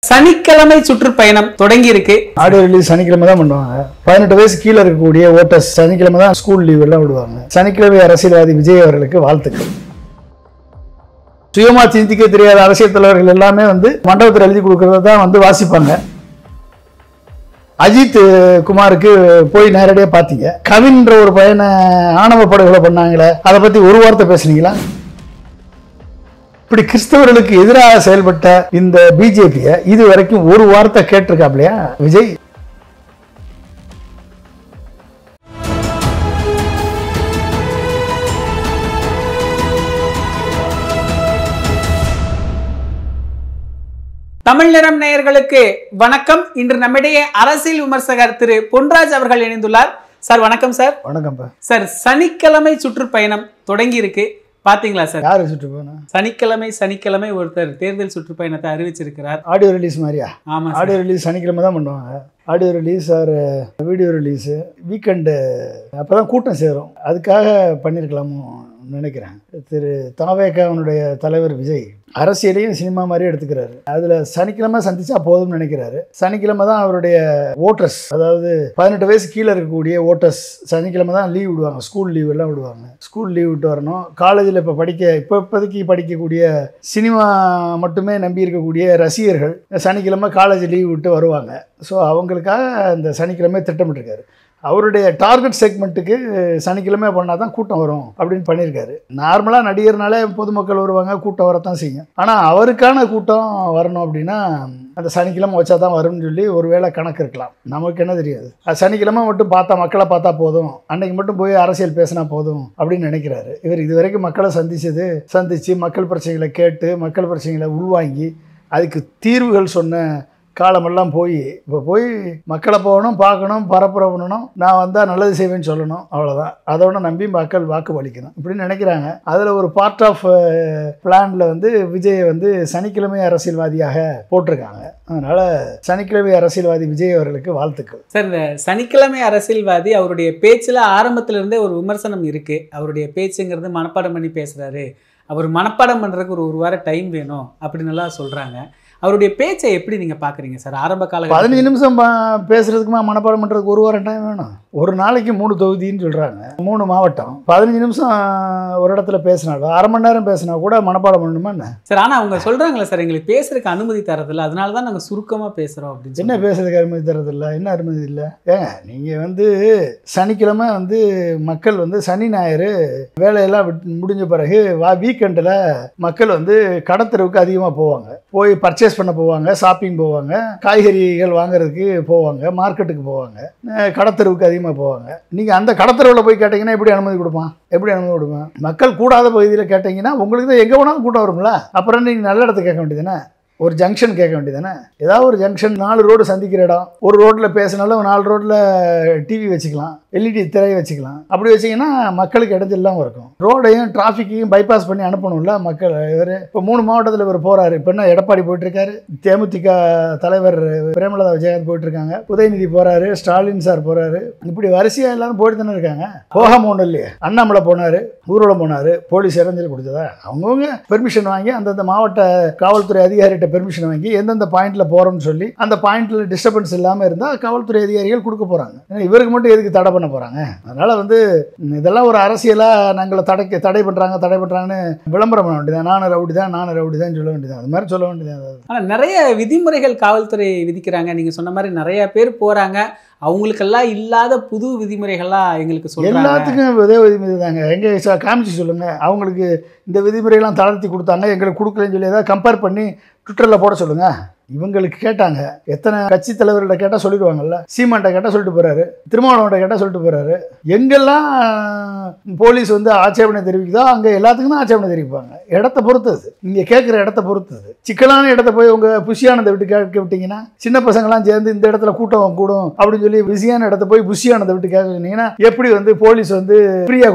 சனிக்கிழமை சுற்றுப்பயணம் தொடங்கி இருக்கு. ஆடியோ ரிலீஸ் சனிக்கிழமை தான் பண்ணுவாங்க. 18 வயசு கீழே இருக்கக்கூடிய ஓட்டர்ஸ் சனிக்கிழமை தான் ஸ்கூல் லீவ் எல்லாம் விடுவாங்க. சனிக்கிழமை அரசியல்வாதி விஜய் அவர்களுக்கு வாழ்த்துக்கள். சுயமா சிந்திக்க தெரியாத அரசியல் தலைவர்கள் எல்லாமே மண்டபத்தில் எழுதி கொடுக்கறத தான் வாசிப்பாங்க. அஜித் குமாருக்கு போய் நேரடியாக பார்த்தீங்க. கவின்ற ஒரு பையனை ஆணவ படுகொலை பண்ணாங்களே, அதை பற்றி ஒரு வார்த்தை பேசுனீங்களா? இப்படி கிறிஸ்தவர்களுக்கு எதிராக செயல்பட்ட இந்த பிஜேபியை இது வரைக்கும் ஒரு வார்த்தை கேட்டிருக்காப்லையா விஜய்? தமிழ் நிறம் நேயர்களுக்கு வணக்கம். இன்று நம்மிடையே அரசியல் விமர்சகர் திரு பொன்ராஜ் அவர்கள் இணைந்துள்ளார். சார் வணக்கம். சார் வணக்கம் சார். சனிக்கிழமை சுற்றுப்பயணம் தொடங்கி இருக்கு, பாத்தீங்களா சார்? யாரு சுற்றுப்பயணம்? சனிக்கிழமை ஒருத்தர் தேர்தல் சுற்றுப்பயணத்தை அறிவிச்சிருக்கிறார். ஆடியோ ரிலீஸ் மாதிரியா? ஆமா, ஆடியோ ரிலீஸ் சனிக்கிழமை தான் பண்ணுவாங்க. Audio release or video release weekend அப்போதான் கூட்டம் சேரும். அதுக்காக பண்ணியிருக்கலாமோ நினைக்கிறேன். திரு தவேகாவுடைய தலைவர் விஜய் அரசியலையும் சினிமா மாதிரி எடுத்துக்கிறாரு. அதில் சனிக்கிழமை சந்திச்சா போதும்னு நினைக்கிறாரு. சனிக்கிழமை தான் அவருடைய ஓட்டர்ஸ், அதாவது 18 வயசு கீழே இருக்கக்கூடிய ஓட்டர்ஸ் சனிக்கிழமை தான் லீவ் விடுவாங்க. ஸ்கூல் லீவ் எல்லாம் விடுவாங்க. ஸ்கூல் லீவ் விட்டு வரணும். காலேஜில் இப்போதைக்கு படிக்கக்கூடிய சினிமா மட்டுமே நம்பி இருக்கக்கூடிய ரசிகர்கள் சனிக்கிழமை காலேஜ் லீவ் விட்டு வருவாங்க. ஸோ அவங்களுக்காக இந்த சனிக்கிழமை திட்டமிட்டிருக்காரு. அவருடைய டார்கெட் செக்மெண்ட்டுக்கு சனிக்கிழமை பண்ணால் தான் கூட்டம் வரும் அப்படின்னு பண்ணியிருக்காரு. நார்மலாக நடிகர்னாலே பொதுமக்கள் வருவாங்க, கூட்டம் வரத்தான் செய்யும். ஆனால் அவருக்கான கூட்டம் வரணும் அப்படின்னா அந்த சனிக்கிழமை வச்சா தான் வரும்னு சொல்லி ஒரு வேளை கணக்கு இருக்கலாம். நமக்கு என்ன தெரியாது. அது சனிக்கிழமை மட்டும் மக்களை பார்த்தா போதும், அன்னைக்கு மட்டும் போய் அரசியல் பேசினா போதும் அப்படின்னு நினைக்கிறாரு. இவர் இது வரைக்கும் மக்களை சந்தித்து மக்கள் பிரச்சனைகளை கேட்டு மக்கள் பிரச்சனைகளை உள்வாங்கி அதுக்கு தீர்வுகள் சொன்ன காலமெல்லாம் இப்போ போய் மக்களை போகணும், பார்க்கணும், பரப்புரை பண்ணணும், நான் வந்தால் நல்லது செய்வேன்னு சொல்லணும், அவ்வளோதான். அதோட நம்பி மக்கள் வாக்கு அளிக்கணும் இப்படின்னு நினைக்கிறாங்க. அதில் ஒரு பார்ட் ஆஃப் பிளானில் விஜயை சனிக்கிழமை அரசியல்வாதியாக போட்டிருக்காங்க. அதனால் சனிக்கிழமை அரசியல்வாதி விஜய் அவர்களுக்கு வாழ்த்துக்கள். சார், இந்த சனிக்கிழமை அரசியல்வாதி அவருடைய பேச்சில் ஆரம்பத்திலிருந்தே ஒரு விமர்சனம் இருக்குது. அவருடைய பேச்சுங்கிறது மனப்பாடம் பண்ணி பேசுகிறாரு. அவர் மனப்பாடம் பண்ணுறதுக்கு ஒரு வாரம் டைம் வேணும் அப்படின்னு எல்லாம் சொல்கிறாங்க. அவருடைய பேச்சை எப்படி நீங்கள் பார்க்குறீங்க சார்? ஆரம்ப கால 15 நிமிஷம் பேசுறதுக்குமா மனப்பாடம் பண்ணுறதுக்கு ஒரு வாரம் டைம் வேணும்? ஒரு நாளைக்கு 3 தொகுதின்னு சொல்கிறாங்க, 3 மாவட்டம். 15 நிமிஷம் ஒரு இடத்துல பேசினாலும் அரை மணி நேரம் பேசினா கூட மனப்பாடம் பண்ணணுமா என்ன சார்? ஆனால் அவங்க சொல்கிறாங்களே சார், எங்களுக்கு பேசுறதுக்கு அனுமதி தரதில்லை, அதனால தான் நாங்கள் சுருக்கமாக பேசுகிறோம் அப்படின்னு. என்ன பேசுறதுக்கு அனுமதி தரதில்லை? என்ன அனுமதி இல்லை? ஏங்க நீங்கள் சனிக்கிழமை மக்கள் சனி ஞாயிறு வேலையெல்லாம் முடிஞ்ச பிறகு வீக்கெண்டில் மக்கள் கடத்தெருவுக்கு அதிகமாக போவாங்க. போய் பர்ச்சேஸ் பண்ண போவாங்க, ஷாப்பிங் போவாங்க, காய்கறிகள் வாங்குறதுக்கு போவாங்க, மார்க்கெட்டுக்கு போவாங்க, கடத்தெருவுக்கு அதிகமாக போவாங்க. நீங்கள் அந்த கடத்தெருவில் போய் கேட்டிங்கன்னா எப்படி அனுமதி கொடுப்பான்? மக்கள் கூடாத பகுதியில் கேட்டிங்கன்னா உங்களுக்கு தான் எங்கே வேணாலும் கூட்டம் வரும்ல. அப்புறம் நீங்கள் நல்ல இடத்த கேட்க வேண்டியதுதானே? ஒரு ஜங்ஷன் கேட்க வேண்டியதானே? ஏதாவது ஒரு ஜங்ஷன் 4 ரோடு சந்திக்கிற இடம், ஒரு ரோட்டில் பேசினாலும் 4 ரோட்டில் டிவி வச்சுக்கலாம், எல்இடி திரையை வச்சுக்கலாம். அப்படி வச்சிங்கன்னா மக்களுக்கு இடஞ்செல்லாம் இருக்கும். ரோடையும் டிராஃபிக்கையும் பைபாஸ் பண்ணி அனுப்பணும்ல மக்கள். இவர் இப்போ 3 மாவட்டத்தில் இவர் போகிறாரு. இப்போ என்ன எடப்பாடி போயிட்டுருக்காரு, தேமுதிக தலைவர் பிரேமலதா விஜயகாந்த் போயிட்டுருக்காங்க, உதயநிதி போகிறாரு, ஸ்டாலின் சார் போகிறாரு. இப்படி வரிசையாக எல்லாரும் போயிட்டு தானே இருக்காங்க. போகாம ஒன்றும் இல்லையே. அண்ணாமலை போனார், ஊர்வலம் போனார், போலீஸ் இறஞ்சல் கொடுத்ததா? அவங்கவுங்க பெர்மிஷன் வாங்கி அந்தந்த மாவட்ட காவல்துறை அதிகாரிகிட்ட பெர்மிஷன் வாங்கி எந்தெந்த பாயிண்ட்ல போறோம்னு சொல்லி அந்த பாயிண்ட்ல டிஸ்டர்பன்ஸ் இல்லாமல் இருந்தால் காவல்துறை அதிகாரிகள் கொடுக்க போறாங்க. இவருக்கு மட்டும் எதுக்கு தடை பண்ண போறாங்க? அதனால இதெல்லாம் ஒரு அரசியலா நாங்களை தடை பண்றாங்கன்னு விளம்பரம் பண்ண வேண்டியதான். நானும் ரவுடி தான் சொல்ல வேண்டியதான். அது மாதிரி சொல்ல வேண்டியதான். ஆனால் நிறைய விதிமுறைகள் காவல்துறை விதிக்கிறாங்க. நீங்க சொன்ன மாதிரி நிறைய பேர் போறாங்க, அவங்களுக்கெல்லாம் இல்லாத புது விதிமுறைகள்லாம் எங்களுக்கு சொல்றாங்க. எல்லாத்துக்கும் இதே விதிமுறை தாங்க. எங்க காமிச்சு சொல்லுங்க, அவங்களுக்கு இந்த விதிமுறையெல்லாம் தளர்த்தி கொடுத்தாங்க, எங்களுக்கு கொடுக்கலன்னு சொல்லி ஏதாவது கம்பேர் பண்ணி ட்விட்டரில் போட சொல்லுங்க. இவங்களுக்கு கேட்டாங்க, எத்தனை கட்சி தலைவர்கள்ட்ட கேட்டால் சொல்லிடுவாங்கல்ல. சீமான்ட்ட கேட்டால் சொல்லிட்டு போகிறாரு, திருமாவளவன்ட்ட கேட்டால் சொல்லிட்டு போகிறாரு. எங்கெல்லாம் போலீஸ் ஆட்சேபனை தெரிவிக்குதோ அங்கே எல்லாத்துக்கும் தான் ஆட்சேபனை தெரிவிப்பாங்க. இடத்த பொறுத்தது, இங்கே கேட்குற இடத்த பொறுத்தது. சிக்கலான இடத்த போய் உங்கள் புஷியானதை விட்டு கேட்க விட்டிங்கன்னா சின்ன பசங்களாம் சேர்ந்து இந்த இடத்துல கூட்டம் கூடும் அப்படின்னு சொல்லி பிஸியான இடத்த போய் புஷியானதை விட்டு கேட்க சொன்னீங்கன்னா எப்படி போலீஸ் ஃப்ரீயாக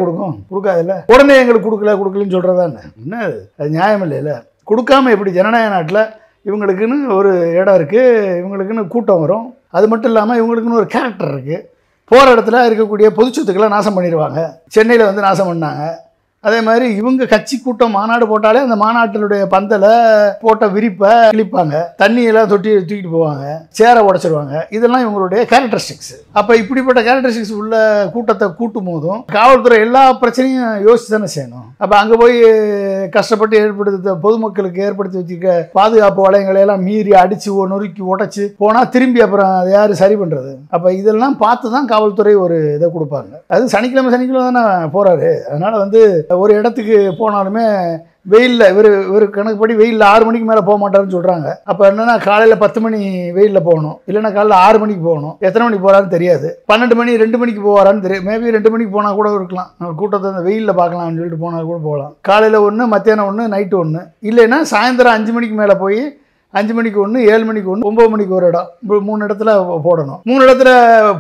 கொடுக்காதுல்ல. உடனே எங்களுக்கு கொடுக்கலன்னு சொல்கிறதானே? என்ன அது நியாயம் இல்லைல்ல? கொடுக்காம எப்படி? ஜனநாயக நாட்டில் இவங்களுக்குன்னு ஒரு இடம் இருக்குது, இவங்களுக்குன்னு கூட்டம் வரும். அது மட்டும் இல்லாமல் இவங்களுக்குன்னு ஒரு கேரக்டர் இருக்குது. போகிற இடத்துல இருக்கக்கூடிய பொது சொத்துக்களை நாசம் பண்ணிடுவாங்க. சென்னையில் நாசம் பண்ணாங்க, அதே மாதிரி இவங்க கட்சி கூட்டம் மாநாடு போட்டாலே அந்த மாநாட்டினுடைய பந்தலை போட்ட விரிப்பை கிழிப்பாங்க, தண்ணியெல்லாம் தொட்டி தூக்கிட்டு போவாங்க, சேரை உடைச்சிருவாங்க. இதெல்லாம் இவங்களுடைய கேரக்டரிஸ்டிக்ஸ். அப்போ இப்படிப்பட்ட கேரக்டரிஸ்டிக்ஸ் உள்ள கூட்டத்தை கூட்டும் போதும் காவல்துறை எல்லா பிரச்சனையும் யோசிச்சு தானே செய்யணும். அப்போ அங்கே போய் கஷ்டப்பட்டு ஏற்படுத்த பொதுமக்களுக்கு ஏற்படுத்தி வச்சுக்க பாதுகாப்பு வளையங்களை எல்லாம் மீறி அடிச்சு நொறுக்கி உடைச்சு போனால் திரும்பி அப்புறம் அதை யார் சரி பண்ணுறது? அப்போ இதெல்லாம் பார்த்து தான் காவல்துறை ஒரு இதை கொடுப்பாங்க. அது சனிக்கிழமை தானே போகிறாரு. அதனால் வந்து ஒரு இடத்துக்கு போனாலுமே வெயிலில் இவர் கணக்குப்படி வெயிலில் 6 மணிக்கு மேலே போக மாட்டாருன்னு சொல்கிறாங்க. அப்போ என்னென்னா காலையில் 10 மணி வெயிலில் போகணும், இல்லைன்னா காலையில் 6 மணிக்கு போகணும். எத்தனை மணிக்கு போகிறான்னு தெரியாது. 12 மணி 2 மணிக்கு போவாரான்னு தெரியும். மேபி 2 மணிக்கு போனால் கூட இருக்கலாம். கூட்டத்தை அந்த வெயிலில் பார்க்கலாம்னு சொல்லிட்டு போனால் கூட போகலாம். காலையில் 1, மத்தியானம் 1, நைட்டு 1, இல்லைன்னா சாயந்தரம் 5 மணிக்கு மேலே போய் 5 மணிக்கு 1, 7 மணிக்கு 1, 9 மணிக்கு ஒரு இடம், 3 இடத்துல போடணும். 3 இடத்துல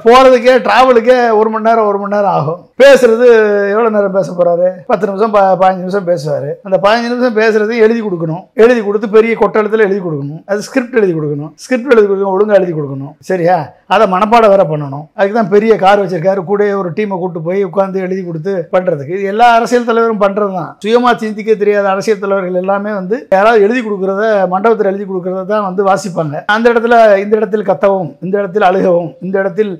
போகிறதுக்கே ட்ராவலுக்கே 1 மணி நேரம் ஆகும். பேசுறது எவ்வளோ நேரம் பேச போகிறாரு? 10 நிமிஷம் 15 நிமிஷம் பேசுவார். அந்த 15 நிமிஷம் பேசுறது எழுதி கொடுக்கணும். எழுதி கொடுத்து பெரிய கொட்டளத்தில் எழுதி கொடுக்கணும். அது ஸ்கிரிப்ட் எழுதி கொடுக்கணும். ஒழுங்காக எழுதி கொடுக்கணும். சரியா? அதை மனப்பாடம் வேற பண்ணணும். அதுக்கு தான் பெரிய கார் வச்சிருக்காரு, கூட ஒரு டீமை கூட்டு போய் உட்காந்து எழுதி கொடுத்து பண்ணுறதுக்கு. இது எல்லா அரசியல் தலைவரும் பண்ணுறது தான். சுயமாக சிந்திக்க தெரியாத அரசியல் தலைவர்கள் எல்லாமே வந்து யாராவது எழுதி கொடுக்குறத மண்டபத்தில் எழுதி கொடுக்குறத தான் வந்து வாசிப்பாங்க. அந்த இடத்துல இந்த இடத்தில் கத்தவும், இந்த இடத்தில் அழுகவும், இந்த இடத்தில்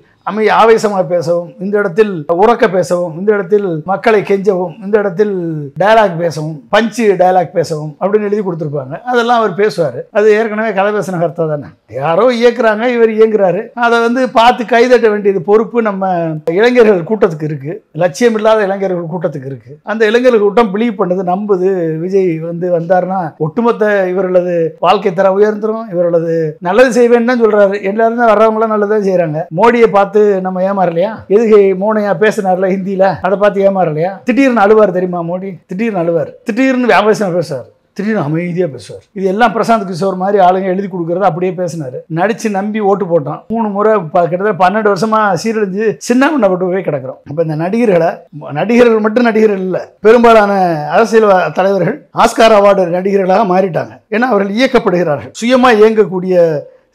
ஆவேசமாக பேசவும், இந்த இடத்தில் உறக்க பேசவும், இந்த இடத்தில் மக்களை கெஞ்சவும், இந்த இடத்தில் டயலாக் பேசவும், பஞ்சு டயலாக் பேசவும் அப்படின்னு எழுதி கொடுத்துருப்பாங்க. அதெல்லாம் அவர் பேசுவார். அது ஏற்கனவே கதை பேசின கருத்தா தானே. யாரோ இயக்குறாங்க, இவர் இயங்குறாரு. அதை வந்து பார்த்து கைதட்ட வேண்டியது பொறுப்பு நம்ம இளைஞர்கள் கூட்டத்துக்கு இருக்கு. லட்சியம் இல்லாத இளைஞர்கள் கூட்டத்துக்கு இருக்கு. அந்த இளைஞர்கள் கூட்டம் பிலீவ் பண்ணது, நம்புது. விஜய் வந்து வந்தாருன்னா ஒட்டுமொத்த இவர்களது வாழ்க்கை தர உயர்ந்துடும், இவர்களது நல்லது செய்வேன்னு தான் சொல்றாரு. எல்லாரும் தான் வர்றவங்களாம் நல்லதான் செய்யறாங்க. மோடியை பார்த்து நம்ம ஏமாறலையா? எதுகை மோனையா பேசினார்ல ஹிந்தியில, அதை பார்த்து ஏமாறலையா? திடீர்னு அழுவார் தெரியுமா மோடி? திடீர்னு அழுவார், திடீர்னு வியாபாரம் பேசுவார், திடீர்னு அமைதியாக பேசுவார். இது எல்லாம் பிரசாந்த் கிஷோர் மாதிரி ஆளுங்க எழுதி கொடுக்கறத அப்படியே பேசினாரு. நடிச்சு நம்பி ஓட்டு போட்டான். 3 முறை கிட்டத்தட்ட 12 வருஷமா சீரழிஞ்சு சின்ன பண்ணப்பட்டு போய் கிடக்கிறோம். அப்போ இந்த நடிகர்கள் மட்டும் நடிகர்கள் இல்லை, பெரும்பாலான அரசியல் தலைவர்கள் ஆஸ்கார் அவார்டு நடிகர்களாக மாறிட்டாங்க. ஏன்னா அவர்கள் இயக்கப்படுகிறார்கள். சுயமாக இயங்கக்கூடிய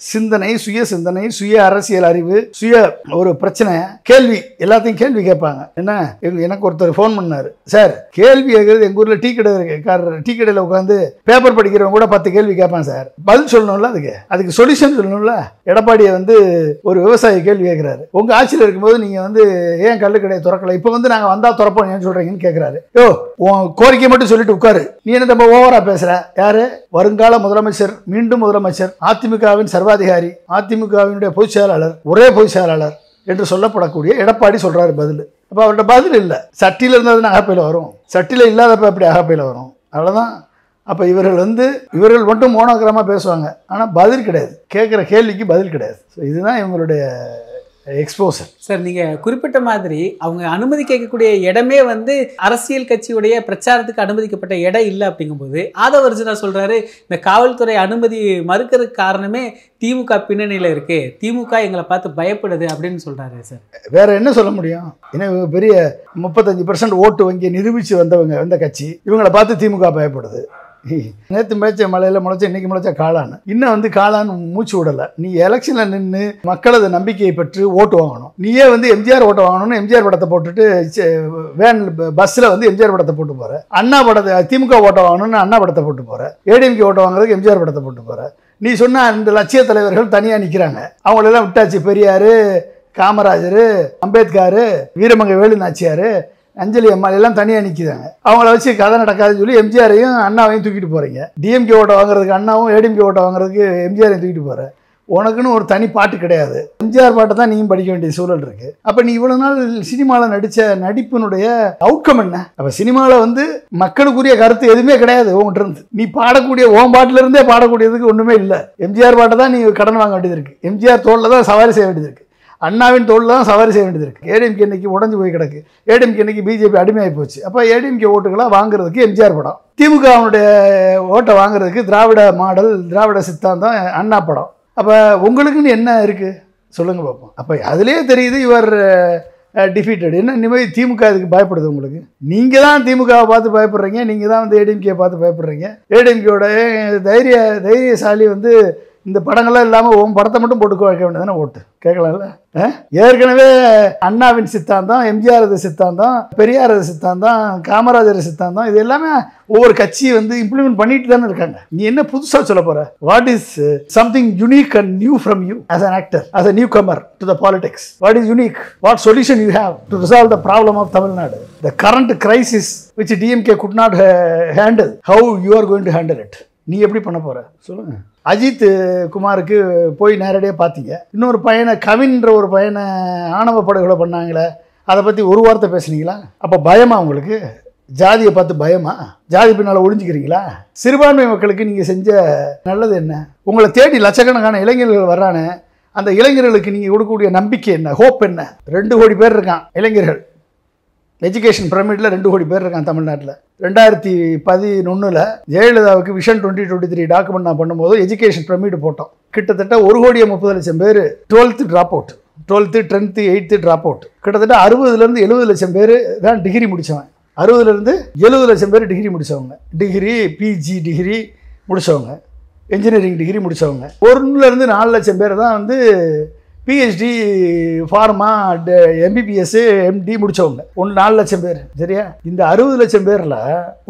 சிந்தனை, சுய சிந்தனை, சுய அரசியல் அறிவு, சுய ஒரு பிரச்சனை, கேள்வி, எல்லாத்தையும் கேள்வி கேட்பாங்க. என்ன, எனக்கு ஒருத்தர் ஃபோன் பண்ணாரு, சார் கேள்வி கேட்கறது எங்கள் ஊரில் டீ கடையில் உட்காந்து பேப்பர் படிக்கிறவங்க கூட 10 கேள்வி கேட்பான் சார். பதில் சொல்லணும்ல, அதுக்கு சொல்யூஷன் சொல்லணும்ல. எடப்பாடியை வந்து ஒரு விவசாயி கேள்வி கேட்குறாரு, உங்கள் ஆட்சியில் இருக்கும்போது நீங்கள் வந்து ஏன் கல்லு கடையை திறக்கல, இப்போ வந்து நாங்கள் வந்தால் திறப்போம் ஏன் சொல்கிறீங்கன்னு கேட்குறாரு. யோ, உன் கோரிக்கை மட்டும் சொல்லிட்டு உட்காரு, நீ என்ன ரொம்ப ஓவரா பேசுகிற? யாரு? வருங்கால முதலமைச்சர், மீண்டும் முதலமைச்சர், அதிமுகவின் சர்வாதிகாரி, அதிமுகவினுடைய பொதுச் செயலாளர், ஒரே பொதுச் செயலாளர் என்று சொல்லப்படக்கூடிய எடப்பாடி சொல்றாரு பதில். அப்போ அவர்கிட்ட பதில் இல்லை. சட்டியில் இருந்ததுன்னா அகப்பையில் வரும், சட்டியில் இல்லாதப்ப எப்படி அகப்பையில் வரும்? அவ்வளோதான். அப்போ இவர்கள் மட்டும் மோனோகிராமாக பேசுவாங்க, ஆனால் பதில் கிடையாது, கேட்குற கேள்விக்கு பதில் கிடையாது. ஸோ இதுதான் இவங்களுடைய எக்ஸ்போசர். சார், நீங்கள் குறிப்பிட்ட மாதிரி அவங்க அனுமதி கேட்கக்கூடிய இடமே வந்து அரசியல் கட்சியுடைய பிரச்சாரத்துக்கு அனுமதிக்கப்பட்ட இடம் இல்லை. அப்படிங்கும்போது ஆதவர்ஜுனா சொல்கிறாரு, இந்த காவல்துறை அனுமதி மறுக்கிறதுக்கு காரணமே திமுக பின்னணியில் இருக்குது, திமுக எங்களை பார்த்து பயப்படுது அப்படின்னு சொல்கிறாரு. சார், வேற என்ன சொல்ல முடியும்? ஏன்னா பெரிய 35% ஓட்டு வங்கி நிரூபித்து வந்த கட்சி, இவங்களை பார்த்து திமுக பயப்படுது. நேற்று முளைச்ச மலையில் முளைச்ச இன்னைக்கு முளைச்ச காளான், இன்னும் வந்து காளான் மூச்சு விடலை. நீ எலெக்ஷனில் நின்று மக்களது நம்பிக்கையை பெற்று ஓட்டு வாங்கணும். நீயே வந்து எம்ஜிஆர் ஓட்டு வாங்கணும்னு எம்ஜிஆர் படத்தை போட்டுட்டு வேன் பஸ்ஸில் வந்து எம்ஜிஆர் படத்தை போட்டு போகிற, அண்ணா படத்தை திமுக ஓட்டை வாங்கணும்னு அண்ணா படத்தை போட்டு போகிற, ஏடிஎம்கே ஓட்டை வாங்குறதுக்கு எம்ஜிஆர் படத்தை போட்டு போகிற. நீ சொன்ன அந்த லட்சிய தலைவர்கள் தனியாக நிற்கிறாங்க, அவங்களெல்லாம் விட்டாச்சு. பெரியார், காமராஜர், அம்பேத்கர், வீரமங்கை வேலு நாச்சியார், அஞ்சலி அம்மா எல்லாம் தனியாக நிற்கிறாங்க. அவங்கள வச்சு கதை நடக்காதுன்னு சொல்லி எம்ஜிஆரையும் அண்ணாவையும் தூக்கிட்டு போகிறீங்க. டிஎம்கே ஓட்டை வாங்குறதுக்கு அண்ணாவும், ஏடிஎம்கே ஓட்டை வாங்குறதுக்கு எம்ஜிஆரையும் தூக்கிட்டு போகிற. உனக்குன்னு ஒரு தனி பாட்டு கிடையாது. எம்ஜிஆர் பாட்டை தான் நீயும் படிக்க வேண்டிய சூழல் இருக்குது. அப்போ நீ இவ்வளோ நாள் சினிமாவில் நடித்த நடிப்பினுடைய அவுட்கம் என்ன? அப்போ சினிமாவில் வந்து மக்களுக்குரிய கருத்து எதுவுமே கிடையாது உங்கள்கிட்ட இருந்து. நீ பாடக்கூடிய ஓம் பாட்டிலிருந்தே பாடக்கூடியதுக்கு ஒன்றுமே இல்லை. எம்ஜிஆர் பாட்டை தான் நீ கடன் வாங்க வேண்டியது இருக்குது. எம்ஜிஆர் தோளில் தான் சவாரி செய்ய வேண்டியது இருக்குது. அண்ணாவின் தோளில் தான் சவாரி செய்ய வேண்டியது இருக்குது. ஏடிஎம்கே இன்னைக்கு உடஞ்சி போய் கிடக்கு. ஏடிஎம்கே இன்னைக்கு பிஜேபி அடிமையாகி போச்சு. அப்போ ஏடிஎம்கே ஓட்டுகளாக வாங்குறதுக்கு எம்ஜிஆர் படம், திமுக அவனுடைய ஓட்டை வாங்குறதுக்கு திராவிட மாடல், திராவிட சித்தாந்தம், அண்ணா படம். அப்போ உங்களுக்குன்னு என்ன இருக்குது சொல்லுங்கள் பார்ப்போம். அப்போ அதுலேயே தெரியுது இவர் டிஃபீட்டட். என்ன நிம்மதி திமுக இதுக்கு பயப்படுது உங்களுக்கு? நீங்கள் தான் திமுகவை பார்த்து பயப்படுறீங்க, நீங்கள் தான் வந்து ஏடிஎம்கே பார்த்து பயப்படுறீங்க. ஏடிஎம்கேயோட தைரியசாலி வந்து இந்த படங்கள்லாம் இல்லாமல் உன் படத்தை மட்டும் போட்டு வைக்க வேண்டியதானே ஓட்டு கேட்கலாம்ல. ஏற்கனவே அண்ணாவின் சித்தாந்தம், எம்ஜிஆர் சித்தாந்தம், பெரியார் சித்தாந்தம், காமராஜர் சித்தாந்தம், இது எல்லாமே ஒவ்வொரு கட்சி வந்து இம்ப்ளிமெண்ட் பண்ணிட்டு தானே இருக்காங்க. நீ என்ன புதுசாக சொல்ல போற? What is something unique and new from you as an actor, as a newcomer to the politics? What is unique? What solution you have to resolve the problem of Tamil Nadu? The current crisis which DMK could not handle, how you are going to handle it? நீ எப்படி பண்ண போற சொல்லுங்க. அஜித் குமாருக்கு போய் நேரடியாக பார்த்தீங்க. இன்னொரு பையனை கவின்ற ஒரு பையனை ஆணவ படுகொலை பண்ணாங்களே, அதை பற்றி ஒரு வார்த்தை பேசுனீங்களா? அப்போ பயமா உங்களுக்கு? ஜாதியை பார்த்து பயமா? ஜாதி பின்னால் ஒழிஞ்சிக்கிறீங்களா? சிறுபான்மை மக்களுக்கு நீங்கள் செஞ்ச நல்லது என்ன? உங்களை தேடி லட்சக்கணக்கான இளைஞர்கள் வர்றானே, அந்த இளைஞர்களுக்கு நீங்கள் கொடுக்கக்கூடிய நம்பிக்கை என்ன, ஹோப் என்ன? 2 கோடி பேர் இருக்கான் இளைஞர்கள். எஜுகேஷன் பிரமிடில் 2 கோடி பேர் இருக்கான் தமிழ்நாட்டில். 2011 ஜெயலலிதாவுக்கு விஷன் 2023 டாக்குமெண்ட் நான் பண்ணும்போது எஜுகேஷன் பிரமிடு போட்டோம். கிட்டத்தட்ட 1,30,00,000 பேர் 12th drop out, 12th 10th 8th drop out. கிட்டத்தட்ட 60,000 70 லட்சம் பேர் தான் டிகிரி முடித்தவன். 60,000 70 லட்சம் பேர் டிகிரி முடித்தவங்க, டிகிரி பிஜி டிகிரி முடித்தவங்க, இன்ஜினியரிங் டிகிரி முடித்தவங்க. 1 4 லட்சம் பேர் தான் வந்து பிஹெச்டி ஃபார்மா எம்பிபிஎஸ் எம்டி முடித்தவங்க. 4 லட்சம் பேர். சரியா? இந்த 60 லட்சம் பேரில்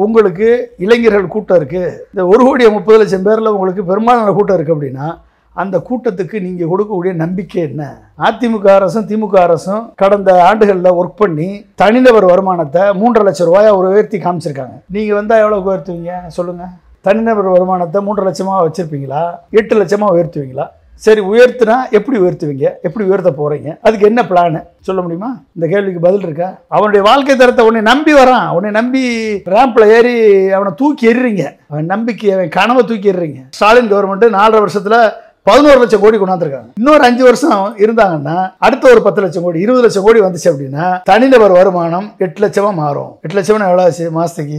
உங்களுக்கு இளைஞர்கள் கூட்டம் இருக்குது. இந்த 1,30,00,000 பேரில் உங்களுக்கு பெரும்பாலான கூட்டம் இருக்குது. அப்படின்னா அந்த கூட்டத்துக்கு நீங்கள் கொடுக்கக்கூடிய நம்பிக்கை என்ன? அதிமுக அரசும் திமுக அரசும் கடந்த ஆண்டுகளில் ஒர்க் பண்ணி தனிநபர் வருமானத்தை 3.5 லட்சம் ரூபாயை உயர்த்தி காமிச்சிருக்காங்க. நீங்கள் வந்தால் எவ்வளோ உயர்த்துவீங்க சொல்லுங்கள்? தனிநபர் வருமானத்தை 3.5 லட்சமாக வச்சுருப்பீங்களா, 8 லட்சமாக உயர்த்துவீங்களா? சரி, உயர்த்துனா எப்படி உயர்த்துவீங்க? எப்படி உயர்த்த போகிறீங்க? அதுக்கு என்ன பிளான் சொல்ல முடியுமா? இந்த கேள்விக்கு பதில் இருக்கா? அவனுடைய வாழ்க்கை தரத்தை உன்னை நம்பி வரான், உன்னை நம்பி ரேம்பில் ஏறி அவனை தூக்கி எறிறீங்க, அவன் நம்பிக்கை அவன் கனவை தூக்கி எறிறீங்க. ஸ்டாலின் கவர்மெண்ட் 4.5 வருஷத்தில் 11 லட்சம் கோடி கொண்டாந்துருக்காங்க. இன்னொரு 5 வருஷம் இருந்தாங்கன்னா அடுத்த ஒரு 10 லட்சம் கோடி 20 லட்சம் கோடி வந்துச்சு அப்படின்னா தனிநபர் வருமானம் 8 லட்சமா மாறும். 8 லட்சம்னா எவ்வளோ ஆச்சு மாசத்துக்கு?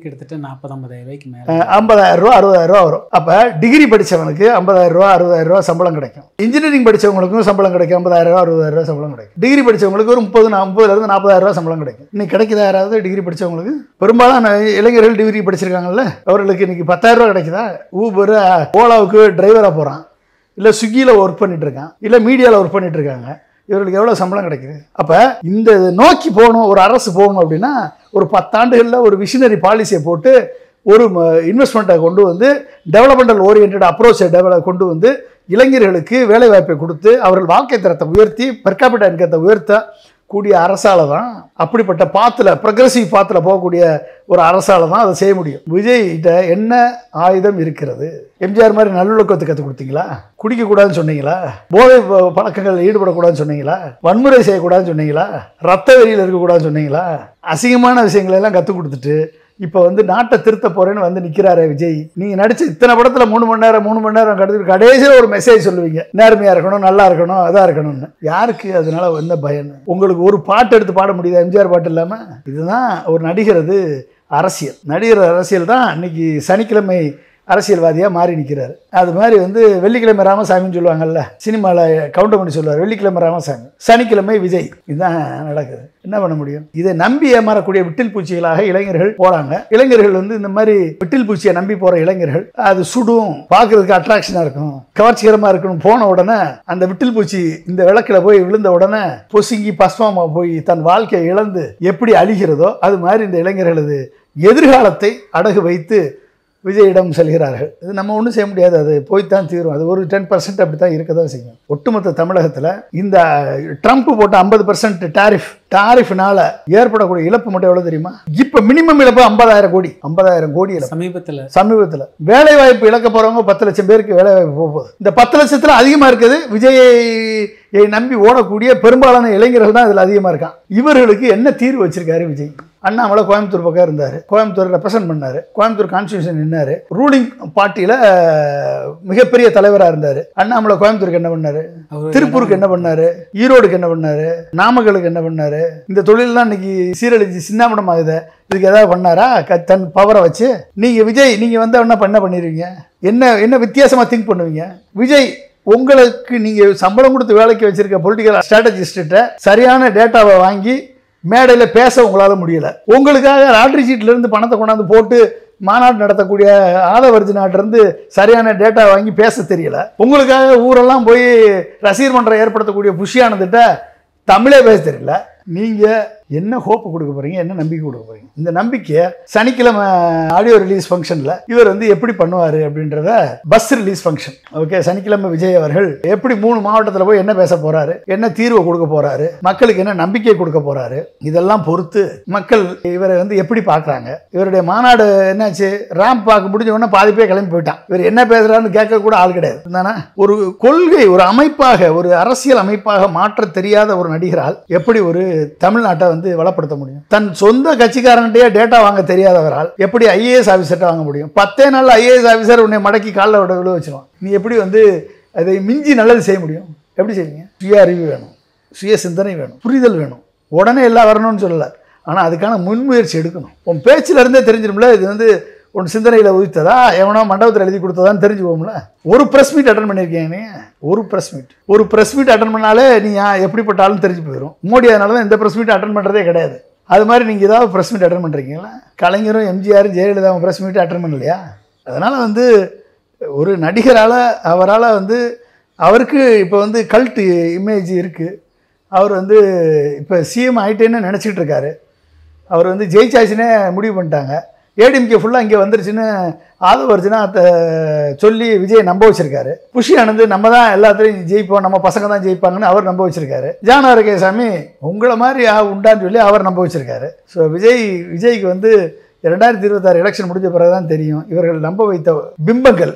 கிட்டத்தட்ட 40-50,000 ரூபாய்க்கு மேலே 50,000 ரூபா 60,000 ரூபா வரும். அப்போ டிகிரி படித்தவனுக்கு 50,000 ரூபா 60,000 ரூபா சம்பளம் கிடைக்கும். இன்ஜினியரிங் படித்தவங்களுக்கும் சம்பளம் கிடைக்கும், 50,000 ரூபா 60,000 ரூபா சம்பளம் கிடைக்கும். டிகிரி படித்தவங்களுக்கு ஒரு 30,000 40,000 ரூபா சம்பளம் கிடைக்கும். இன்னைக்கு கிடைக்குதா யாராவது டிகிரி படித்தவங்களுக்கு? பெரும்பாலான இளைஞர்கள் டிகிரி படிச்சிருக்காங்கல்ல, அவர்களுக்கு இன்னைக்கு 10,000 ரூபா கிடைக்குதா? ஊபர் ஓலாவுக்கு டிரைவராக போகிறான், இல்லை ஸ்விக்கியில் ஒர்க் பண்ணிட்டு இருக்கான், இல்லை மீடியாவில் ஒர்க் பண்ணிட்டு இருக்காங்க. இவர்களுக்கு எவ்வளோ சம்பளம் கிடைக்குது? அப்போ இந்த நோக்கி போகணும், ஒரு அரசு போகணும் அப்படின்னா ஒரு 10 ஆண்டுகளில் ஒரு விஷனரி பாலிசியை போட்டு ஒரு இன்வெஸ்ட்மெண்ட்டை கொண்டு வந்து டெவலப்மெண்டல் ஓரியன்ட் அப்ரோச்சை கொண்டு வந்து இளைஞர்களுக்கு வேலைவாய்ப்பை கொடுத்து அவர்கள் வாழ்க்கை தரத்தை உயர்த்தி பெர் கேபிட்டா இன்கத்தை உயர்த்த கூடிய அரசால தான், அப்படிப்பட்ட பாத்தில் ப்ரொக்ரெசிவ் பாத்தில் போகக்கூடிய ஒரு அரசால தான் அதை செய்ய முடியும். விஜய்கிட்ட என்ன ஆயுதம் இருக்கிறது? எம்ஜிஆர் மாதிரி நல்லொழுக்கத்தை கற்றுக் கொடுத்தீங்களா? குடிக்கக்கூடாதுன்னு சொன்னீங்களா? போதை பழக்கங்கள் ஈடுபடக்கூடாதுன்னு சொன்னீங்களா? வன்முறை செய்யக்கூடாதுன்னு சொன்னீங்களா? ரத்த வெறியில் இருக்கக்கூடாதுன்னு சொன்னீங்களா? அசிங்கமான விஷயங்களை எல்லாம் கற்றுக் கொடுத்துட்டு இப்போ வந்து நாட்டை திருத்த போறேன்னு வந்து நிற்கிறாரே விஜய். நீங்கள் நடிச்ச இத்தனை படத்தில் 3 மணி நேரம் கடைசியில் ஒரு மெசேஜ் சொல்லுவீங்க, நேர்மையாக இருக்கணும், நல்லா இருக்கணும், அதாக இருக்கணும்னு. யாருக்கு அதனால என்ன பயன்? உங்களுக்கு ஒரு பாட்டு எடுத்து பாட முடியுதா எம்ஜிஆர் பாட்டு இல்லாமல்? இதுதான் ஒரு நடிகரது அரசியல். நடிகர் அரசியல் தான் இன்னைக்கு சனிக்கிழமை அரசியல்வாதியாக மாறி நிற்கிறார். அது மாதிரி வந்து வெள்ளிக்கிழமை ராமசாமின்னு சொல்லுவாங்கல்ல, சினிமாவில் கவுண்டர் பண்ணி சொல்லுவார், வெள்ளிக்கிழமை ராமசாமி, சனிக்கிழமை விஜய். இதுதான் நடக்குது. என்ன பண்ண முடியும்? இதை நம்பி ஏமாறக்கூடிய விட்டில் பூச்சிகளாக இளைஞர்கள் போகிறாங்க. இளைஞர்கள் வந்து இந்த மாதிரி விட்டில் பூச்சியை நம்பி போகிற இளைஞர்கள், அது சுடும், பார்க்குறதுக்கு அட்ராக்ஷனாக இருக்கும், கவர்ச்சிகரமாக இருக்கணும், போன உடனே அந்த விட்டில் பூச்சி இந்த விளக்கில் போய் விழுந்த உடனே பொசுங்கி பஸ்மமாக போய் தன் வாழ்க்கையை இழந்து எப்படி அழிகிறதோ அது மாதிரி இந்த இளைஞர்களது எதிர்காலத்தை அடகு வைத்து விஜயிடம் செல்கிறார்கள். இது நம்ம ஒன்றும் செய்ய முடியாது, அது போய்த்தான் தீரும். அது ஒரு 10% அப்படி தான் இருக்க தான் செய்யும். ஒட்டுமொத்த தமிழகத்தில் இந்த ட்ரம்ப் போட்ட 50% டாரிஃப்னால ஏற்படக்கூடிய இழப்பு மட்டும் எவ்வளோ தெரியுமா? இப்போ மினிமம் இழப்பு 50,000 கோடி. 50,000 கோடி சமீபத்தில் வேலை வாய்ப்பு இழக்க போகிறவங்க 10 லட்சம் பேருக்கு வேலை வாய்ப்பு போகுது. இந்த 10 லட்சத்தில் அதிகமாக இருக்குது விஜயை நம்பி ஓடக்கூடிய பெரும்பாலான இளைஞர்கள் தான் இதில் அதிகமாக இருக்கான். இவர்களுக்கு என்ன தீர்வு வச்சிருக்காரு விஜய்? அண்ணாமலை கோயம்புத்தூர் பக்கம் இருந்தார், கோயம்புத்தூர் ரெப்ரசன்ட் பண்ணார், கோயம்புத்தூர் கான்ஸ்டியூஷன் நின்னார், ரூலிங் பார்ட்டியில் மிகப்பெரிய தலைவராக இருந்தார். அண்ணாமலை கோயம்புத்தூருக்கு என்ன பண்ணார்? திருப்பூருக்கு என்ன பண்ணார்? ஈரோடுக்கு என்ன பண்ணார்? நாமக்கலுக்கு என்ன பண்ணார்? இந்த தொழிலெலாம் இன்னைக்கு சீரழிச்சு சின்னாமடம் ஆகுது. இதுக்கு ஏதாவது பண்ணாரா? தன் பவரை வச்சு விஜய் நீங்கள் வந்து என்ன பண்ணிடுவீங்க? என்ன வித்தியாசமாக திங்க் பண்ணுவீங்க? விஜய் உங்களுக்கு நீங்கள் சம்பளம் கொடுத்து வேலைக்கு வச்சிருக்க பொலிட்டிக்கல் ஸ்ட்ராட்டஜிஸ்ட்ட சரியான டேட்டாவை வாங்கி மேடையில் பேச உங்களால் முடியலை. உங்களுக்காக லாட்ரி சீட்லேருந்து பணத்தை கொண்டாந்து போட்டு மாநாடு நடத்தக்கூடிய ஆதவர்ஜினாட்டிருந்து சரியான டேட்டா வாங்கி பேச தெரியல. உங்களுக்காக ஊரெல்லாம் போய் ரசிகர் மன்றம் ஏற்படுத்தக்கூடிய புஷியானதுட்ட தமிழே பேச தெரியல. நீங்கள் என்ன ஹோப்பு கொடுக்க போகிறீங்க, என்ன நம்பிக்கை கொடுக்க போகிறீங்க? இந்த நம்பிக்கையை சனிக்கிழமை ஆடியோ ரிலீஸ் ஃபங்க்ஷனில் இவர் வந்து எப்படி பண்ணுவார் அப்படின்றத பஸ் ரிலீஸ் ஃபங்க்ஷன். ஓகே, சனிக்கிழமை விஜய் அவர்கள் எப்படி 3 மாவட்டத்தில் போய் என்ன பேச போகிறாரு, என்ன தீர்வை கொடுக்க போகிறாரு, மக்களுக்கு என்ன நம்பிக்கை கொடுக்க போகிறாரு, இதெல்லாம் பொறுத்து மக்கள் இவரை வந்து எப்படி பார்க்குறாங்க. இவருடைய மாநாடு என்னாச்சு, ரேம்ப் பார்க்க முடிஞ்ச உடனே பாதி பேர் கிளம்பி போயிட்டான். இவர் என்ன பேசுகிறாருன்னு கேட்க கூட ஆள் கிடையாது. தானே ஒரு கொள்கை, ஒரு அமைப்பாக, ஒரு அரசியல் அமைப்பாக மாற்ற தெரியாத ஒரு நடிகரால் எப்படி ஒரு தமிழ்நாட்டை வந்து வளப்படுத்த முடியும்? தன் சொந்த கட்சிக்காரன்கிட்டயே டேட்டா வாங்க தெரியாதவரால் எப்படி ஐஏஎஸ் ஆஃபீஸர்கிட்ட வாங்க முடியும்? 10 நாள் ஐஏஎஸ் ஆஃபீஸர் உன்னை மடக்கி காலில் விட வச்சிருவான். நீ எப்படி வந்து அதை மிஞ்சி நல்லது செய்ய முடியும்? எப்படி செய்வீங்க? சுய அறிவு வேணும், சுய சிந்தனை வேணும், புரிதல் வேணும். உடனே எல்லாம் வரணும்னு சொல்லலை, ஆனால் அதுக்கான முன்முயற்சி எடுக்கணும். உன் பேச்சில் இருந்தே தெரிஞ்சிடும்ல இது வந்து உன் சிந்தனையில் உதித்ததா, எவனோ மண்டபத்தில் எழுதி கொடுத்ததான்னு தெரிஞ்சுக்கோம்ல. ஒரு ப்ரெஸ் மீட் அட்டன் பண்ணியிருக்கேன் நீ, ஒரு ப்ரெஸ் மீட் அட்டன் பண்ணாலே நீ எப்படிப்பட்டாலும் தெரிஞ்சு போயிடும். மோடி அதனால தான் இந்த ப்ரெஸ் மீட் அட்டன் பண்ணுறதே கிடையாது. அது மாதிரி நீங்கள் ஏதாவது ப்ரெஸ் மீட் அட்டன் பண்ணுறீங்களா? கலைஞரும் எம்ஜிஆரும் ஜெயலலிதாவும் ப்ரெஸ் மீட் அட்டன் பண்ணலையா? அதனால் வந்து ஒரு நடிகரால் அவரால் வந்து அவருக்கு இப்போ வந்து கல்ட் இமேஜ் இருக்குது. அவர் வந்து இப்போ சிஎம் ஆகிட்டேன்னு நினச்சிக்கிட்டு இருக்காரு. அவர் வந்து ஜெயிச்சாச்சுன்னே முடிவு பண்ணிட்டாங்க. ஏடிஎம்கே ஃபுல்லாக இங்கே வந்துருச்சுன்னு ஆதவர்ஜுனா சொல்லி விஜய் நம்ப வச்சிருக்காரு. புஷி ஆனந்த் நம்ம தான் எல்லாத்துலேயும் ஜெயிப்போம், நம்ம பசங்க தான் ஜெயிப்பாங்கன்னு அவர் நம்ப வச்சிருக்காரு. ஜான் ஆரோக்கியசாமி உங்களை மாதிரி உண்டான்னு சொல்லி அவர் நம்ப வச்சிருக்காரு. ஸோ விஜய்க்கு வந்து 2026 எலெக்ஷன் முடிஞ்ச பிறகு தான் தெரியும் இவர்கள் நம்ப வைத்த பிம்பங்கள்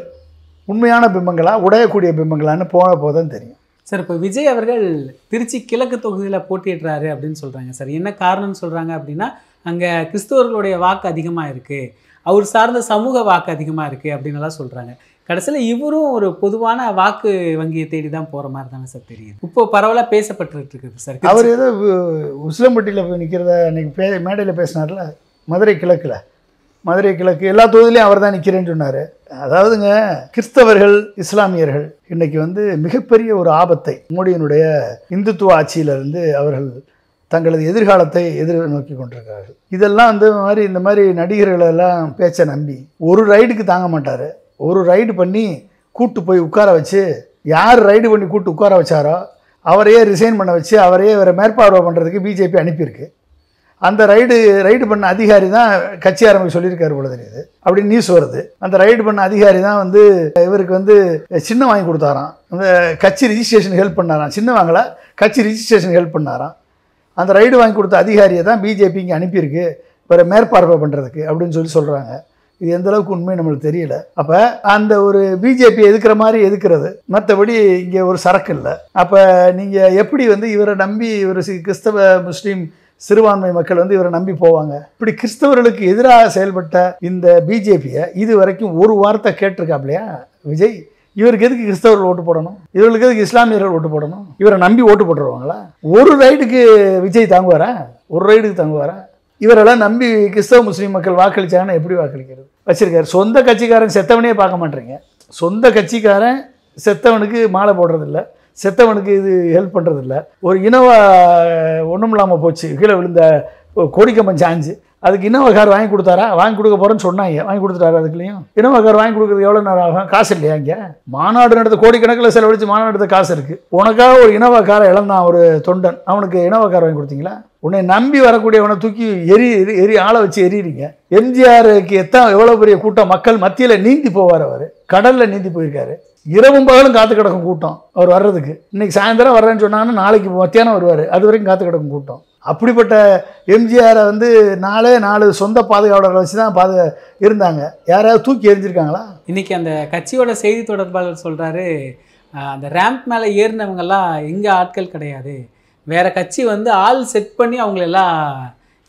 உண்மையான பிம்பங்களா, உடையக்கூடிய பிம்பங்களான்னு போன போதும் தெரியும். சார், இப்போ விஜய் அவர்கள் திருச்சி கிழக்கு தொகுதியில் போட்டியிடுறாரு அப்படின்னு சொல்கிறாங்க சார். என்ன காரணம்னு சொல்கிறாங்க அப்படின்னா, அங்கே கிறிஸ்தவர்களுடைய வாக்கு அதிகமாக இருக்குது, அவர் சார்ந்த சமூக வாக்கு அதிகமாக இருக்குது அப்படின்னுலாம் சொல்கிறாங்க. கடைசியில் இவரும் ஒரு பொதுவான வாக்கு வங்கியை தேடி தான் போகிற மாதிரி தானே சார் தெரியுது. இப்போ பரவலாக பேசப்பட்டு இருக்குது சார். அவர் ஏதோ உசிலம்பட்டியில் போய் நிற்கிறத அன்றைக்கி மேடையில் பேசினார்ல, மதுரை கிழக்கு எல்லா தொகுதியிலையும் அவர் தான் நிற்கிறேன்னு சொன்னார். அதாவதுங்க, கிறிஸ்தவர்கள் இஸ்லாமியர்கள் இன்றைக்கி வந்து மிகப்பெரிய ஒரு ஆபத்தை மோடியினுடைய இந்துத்துவ ஆட்சியிலிருந்து அவர்கள் தங்களது எதிர்காலத்தை எதிர்நோக்கி கொண்டிருக்கிறார்கள். இதெல்லாம் வந்து இந்த மாதிரி நடிகர்களெல்லாம் பேச்சை நம்பி ஒரு ரைடுக்கு தாங்க மாட்டார். ஒரு ரைடு பண்ணி கூட்டு போய் உட்கார வச்சு, யார் ரைடு பண்ணி கூட்டு உட்கார வச்சாரோ அவரையே ரிசைன் பண்ண வச்சு அவரையே வேறு மேற்பார்வை பண்ணுறதுக்கு பிஜேபி அனுப்பியிருக்கு. அந்த ரைடு பண்ண அதிகாரி தான் கட்சி ஆரம்பிக்க சொல்லியிருக்காரு போல தெரியுது, அப்படின்னு நியூஸ் வருது. அந்த ரைடு பண்ண அதிகாரி தான் வந்து இவருக்கு வந்து சின்னம் வாங்கி கொடுத்தாராம், அந்த கட்சி ரிஜிஸ்ட்ரேஷன் ஹெல்ப் பண்ணாராம். சின்னம் வாங்கலை, கட்சி ரிஜிஸ்ட்ரேஷன் ஹெல்ப் பண்ணாராம். அந்த ரைடு வாங்கி கொடுத்த அதிகாரியை தான் பிஜேபி இங்கே அனுப்பியிருக்கு வேறு மேற்பார்வை பண்ணுறதுக்கு அப்படின்னு சொல்கிறாங்க. இது எந்த அளவுக்கு உண்மை நம்மளுக்கு தெரியல. அப்போ அந்த ஒரு பிஜேபி எதுக்குற மாதிரி எதுக்கிறது, மற்றபடி இங்கே ஒரு சரக்கு இல்லை. அப்போ நீங்கள் எப்படி வந்து இவரை நம்பி இவர் கிறிஸ்தவ முஸ்லீம் சிறுபான்மை மக்கள் வந்து இவரை நம்பி போவாங்க? இப்படி கிறிஸ்தவர்களுக்கு எதிராக செயல்பட்ட இந்த பிஜேபியை இது வரைக்கும் ஒரு வார்த்தை கேட்டிருக்காப்லையா விஜய்? இவருக்கு எதுக்கு கிறிஸ்தவர்கள் ஓட்டு போடணும், இவர்களுக்கு எதுக்கு இஸ்லாமியர்கள் ஓட்டு போடணும்? இவரை நம்பி ஓட்டு போட்டுருவாங்களா? ஒரு ரைடுக்கு விஜய் தாங்குவாரா? ஒரு ரைடுக்கு தாங்குவாரா? இவரெல்லாம் நம்பி கிறிஸ்தவ முஸ்லீம் மக்கள் வாக்களிச்சாங்கன்னா எப்படி வாக்களிக்கிறது? வச்சிருக்காரு. சொந்த கட்சிக்காரன் செத்தவனே பார்க்க மாட்டேறீங்க. சொந்த கட்சிக்காரன் செத்தவனுக்கு மாலை போடுறதில்ல, செத்தவனுக்கு இது ஹெல்ப் பண்ணுறதில்ல. ஒரு இனோவா ஒன்றும் இல்லாமல் போச்சு, கீழே விழுந்த கோடிக்கம்பம் சாஞ்சு, அதுக்கு இனோவா கார் வாங்கி கொடுத்தாரா? வாங்கி கொடுக்க போகிறேன்னு சொன்னாங்க, வாங்கி கொடுத்துட்டாரு. அதுக்குள்ளேயும் இனோவா கார் வாங்கி கொடுக்குறது எவ்வளோ நேரம் ஆகும்? காசு இல்லையா? இங்கே மாநாடு நடத்த கோடிக்கணக்கில் செலவழித்து மாநாடு நடத்த காசு இருக்குது. உனக்காக ஒரு இனோவா காரை இழந்தான் ஒரு தொண்டன், அவனுக்கு இனோவா கார் வாங்கி கொடுத்தீங்களா? உன்னை நம்பி வரக்கூடியவனை தூக்கி எரி ஆளை வச்சு எறிகிறீங்க. எம்ஜிஆருக்கு எவ்வளோ பெரிய கூட்டம் மக்கள் மத்தியில் நீந்தி போவார். அவர் கடலில் நீந்தி போயிருக்காரு. இரவும் பகலும் காத்து கிடக்கும் கூட்டம் அவர் வர்றதுக்கு. இன்னைக்கு சாயந்தரம் வர்றேன்னு சொன்னாங்கன்னா நாளைக்கு மத்தியானம் வருவார். அது வரைக்கும் காத்து கிடக்கும் கூட்டம். அப்படிப்பட்ட எம்ஜிஆரை வந்து 4 சொந்த பாதுகாவலரை வச்சு தான் இருந்தாங்க. யாராவது தூக்கி எறிஞ்சிருக்காங்களா? இன்னைக்கு அந்த கட்சியோட செய்தி தொடர்பாளர் சொல்கிறாரு, அந்த ரேம்ப் மேலே ஏறினவங்கெல்லாம் எங்கள் ஆட்கள் கிடையாது, வேற கட்சி வந்து ஆள் செட் பண்ணி அவங்களெல்லாம்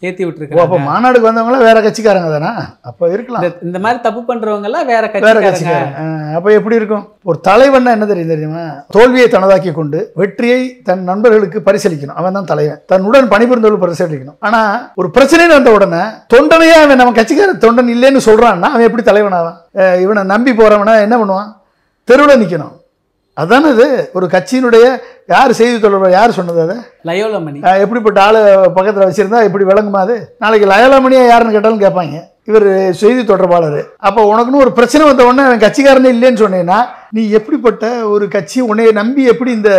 ஏற்றி விட்டுருக்காங்க. அப்போ மாநாடுக்கு வந்தவங்களாம் வேற கட்சிக்காரங்க தானே? அப்போ இருக்கலாம். இந்த மாதிரி தப்பு பண்ணுறவங்கெல்லாம் வேற கட்சிக்காரங்க. அப்போ எப்படி இருக்கும்? ஒரு தலைவன் என்ன தெரியுமா? தோல்வியை தனதாக்கி கொண்டு வெற்றியை தன் நண்பர்களுக்கு பரிசளிக்கணும். அவன் தான் தலைவன். தன்னுடன் பணிபுரிந்தவர்கள் பரிசளிக்கணும். ஆனால் ஒரு பிரச்சனைன்னு வந்த உடனே தொண்டனையே அவன் நம்ம கட்சிக்கார தொண்டன் இல்லைன்னு சொல்கிறான்னா அவன் எப்படி தலைவனாவான்? இவனை நம்பி போகிறவனை என்ன பண்ணுவான்? தெருவில் நிற்கணும். அதானே இது ஒரு கட்சியினுடைய யார் செய்தி தொடர்பு, யார் சொன்னது? அதை லயோலாமணி எப்படிப்பட்ட ஆளு பக்கத்தில் வச்சிருந்தா எப்படி விளங்குமா? அது நாளைக்கு லயோலாமணியா யாருன்னு கேட்டாலும் கேட்பாங்க. இவர் செய்தி தொடர்பாளர். அப்போ உனக்குன்னு ஒரு பிரச்சனை வந்த உடனே அவன் கட்சிக்காரனே இல்லைன்னு சொன்னேன்னா நீ எப்படிப்பட்ட ஒரு கட்சி, உன்னைய நம்பி எப்படி இந்த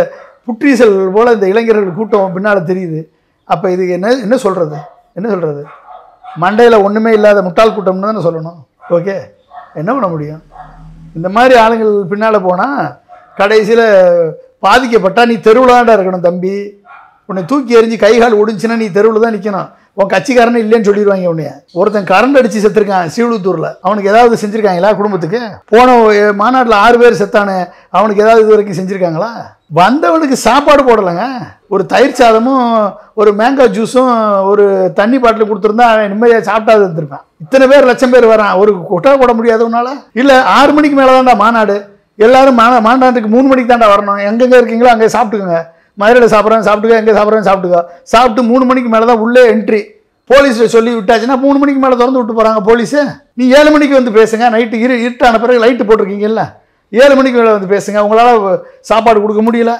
புற்றீசல் போல் இந்த இளைஞர்கள் கூட்டம் பின்னால் தெரியுது. அப்போ இதுக்கு என்ன சொல்கிறது, என்ன சொல்கிறது? மண்டையில் ஒன்றுமே இல்லாத முட்டாள் கூட்டம்னு தானே சொல்லணும். ஓகே, என்ன பண்ண முடியும்? இந்த மாதிரி ஆளுங்கள் பின்னால் போனால் கடைசியில் பாதிக்கப்பட்டால் நீ தெருவில் தான் இருக்கணும் தம்பி. உன்னை தூக்கி எறிஞ்சு கைகால் ஒடிஞ்சுன்னா நீ தெருவில் தான் நிற்கணும். உன் கட்சிக்காரனே இல்லைன்னு சொல்லிடுவாங்க. உன்னைய ஒருத்தன் கரண்ட் அடித்து செத்துருக்கான் ஸ்ரீவிழுத்தூரில், அவனுக்கு ஏதாவது செஞ்சுருக்காங்களா? குடும்பத்துக்கு போன மாநாட்டில் 6 பேர் செத்தானே, அவனுக்கு ஏதாவது இது வரைக்கும் செஞ்சுருக்காங்களா? வந்தவனுக்கு சாப்பாடு போடலைங்க. ஒரு தயிர் சாதமும் ஒரு மேங்கோ ஜூஸும் ஒரு தண்ணி பாட்டில் கொடுத்துருந்தா அவன் நிம்மதியாக சாப்பிட்டாது இருந்திருப்பான். இத்தனை பேர் லட்சம் பேர் வரான், ஒரு கொட்டை போட முடியாதவனால. இல்லை 6 மணிக்கு மேலே தான்டா மாநாடு, எல்லாரும் மாநாட்டுக்கு 3 மணிக்கு தான்டா வரணும். எங்கெங்கே இருக்கீங்களோ அங்கே சாப்பிட்டுக்கோங்க. மதுரையில் சாப்பிட்றேன் சாப்பிட்டுக்கோ, எங்கே சாப்பிட்றேன் சாப்பிட்டுக்கோ. சாப்பிட்டு 3 மணிக்கு மேலே தான் உள்ளே என்ட்ரி. போலீஸில் சொல்லி விட்டாச்சுன்னா 3 மணிக்கு மேலே திறந்து விட்டு போகிறாங்க போலீஸு. நீ 7 மணிக்கு வந்து பேசுங்க. நைட்டு இருட்டான பிறகு லைட்டு போட்டிருக்கீங்கல்ல, 7 மணிக்கு மேலே வந்து பேசுங்க. உங்களால் சாப்பாடு கொடுக்க முடியல,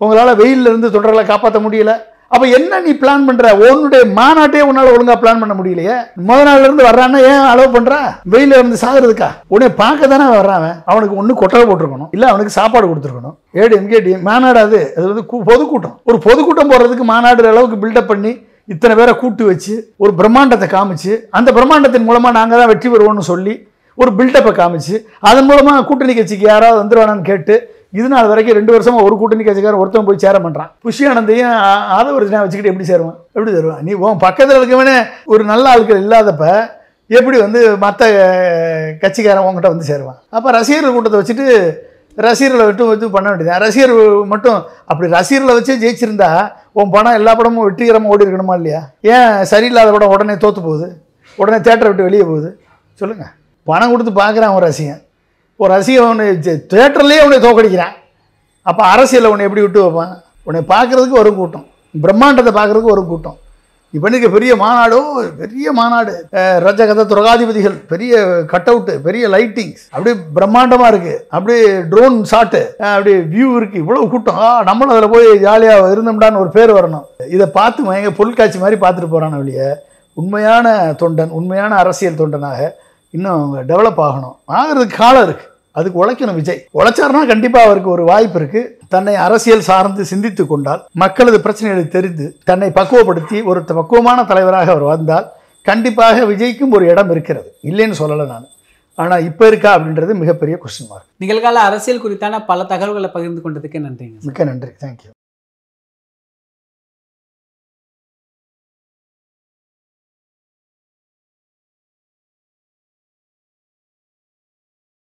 உங்களால் வெயிலிருந்து தொண்டர்களை காப்பாற்ற முடியல. அப்போ என்ன நீ பிளான் பண்ணுற? உன்னுடைய மாநாட்டே உன்னால் ஒழுங்காக பிளான் பண்ண முடியலையே. முதல் நாள்லேருந்து வர்றான்னா ஏன் அலோவ் பண்ணுற? வெயிலில் இருந்து சாகிறதுக்கா? உடனே பார்க்க தானே வர்றான். அவனுக்கு ஒன்று கொட்டை போட்டிருக்கணும், இல்லை அவனுக்கு சாப்பாடு கொடுத்துருக்கணும். ஏடிஎம்கே மாநாடு அது வந்து பொதுக்கூட்டம். ஒரு பொதுக்கூட்டம் போடுறதுக்கு மாநாடு அளவுக்கு பில்டப் பண்ணி இத்தனை பேரை கூட்டு வச்சு ஒரு பிரம்மாண்டத்தை காமிச்சு, அந்த பிரம்மாண்டத்தின் மூலமாக நாங்கள் தான் வெற்றி பெறுவோம்னு சொல்லி ஒரு பில்டப்பை காமிச்சு, அதன் மூலமாக கூட்டணி கட்சிக்கு யாராவது வந்துடுவானான்னு கேட்டு இது நாள் வரைக்கும் 2 வருஷமா ஒரு கூட்டணி கட்சிக்காரன் ஒருத்தன் போய் சேர பண்ணுறான். புஷி ஆனந்தையும் ஆதவர்ஜனா வச்சுக்கிட்டு எப்படி சேருவான்? எப்படி தருவான்? நீ உன் பக்கத்தில் இருக்கவனே ஒரு நல்ல ஆட்கள் இல்லாதப்ப எப்படி வந்து மற்ற கட்சிக்காரன் உங்ககிட்ட வந்து சேருவான்? அப்போ ரசிகர்கள் கூட்டத்தை வச்சுட்டு ரசிகர்களை விட்டு பண்ண வேண்டியது. ரசிகர் மட்டும் அப்படி ரசிகர்களை வச்சே ஜெயிச்சிருந்தா உன் படம் எல்லா படமும் வெற்றிகரமாக ஓடி இருக்கணுமா இல்லையா? ஏன் சரியில்லாத படம் உடனே தோற்று போகுது, உடனே தேட்டரை விட்டு வெளியே போகுது? சொல்லுங்கள். பணம் கொடுத்து பார்க்குறான் ஒரு ரசிகன் உன்னை தேட்டர்லேயே உன்னை தோக்கடிக்கிறான். அப்போ அரசியலில் உன்னை எப்படி விட்டு வைப்பான்? உன்னை பார்க்குறதுக்கு ஒரு கூட்டம், பிரம்மாண்டத்தை பார்க்குறதுக்கு ஒரு கூட்டம். நீ பண்ணிருக்க பெரிய மாநாடோ, பெரிய மாநாடு, ரஜகத துரகாதிபதிகள், பெரிய கட் அவுட்டு, பெரிய லைட்டிங்ஸ், அப்படியே பிரம்மாண்டமாக இருக்குது. அப்படியே ட்ரோன் ஷாட்டு, அப்படியே வியூ இருக்குது. இவ்வளோ கூட்டம், நம்மளும் அதில் போய் ஜாலியாக இருந்தோம்டான்னு ஒரு பேர் வரணும். இதை பார்த்து மயங்க பொருட்காட்சி மாதிரி பார்த்துட்டு போகிறான வெளியே உண்மையான தொண்டன், உண்மையான அரசியல் தொண்டனாக இன்னும் டெவலப் ஆகிறதுக்கு காலம் இருக்குது. அதுக்கு உழைக்கணும். விஜய் உழைச்சாருன்னா கண்டிப்பாக அவருக்கு ஒரு வாய்ப்பு இருக்குது. தன்னை அரசியல் சார்ந்து சிந்தித்து கொண்டால், மக்களது பிரச்சனைகளை தெரிந்து தன்னை பக்குவப்படுத்தி ஒரு பக்குவமான தலைவராக அவர் வந்தால் கண்டிப்பாக விஜய்க்கும் ஒரு இடம் இருக்கிறது, இல்லைன்னு சொல்லலை நான். ஆனால் இப்போ இருக்கா அப்படின்றது மிகப்பெரிய கொஸ்டின் மார்க். நிகழ்கால அரசியல் குறித்தான பல தகவல்களை பகிர்ந்து கொண்டதுக்கு நன்றிங்க. மிக்க நன்றி. தேங்க்யூ.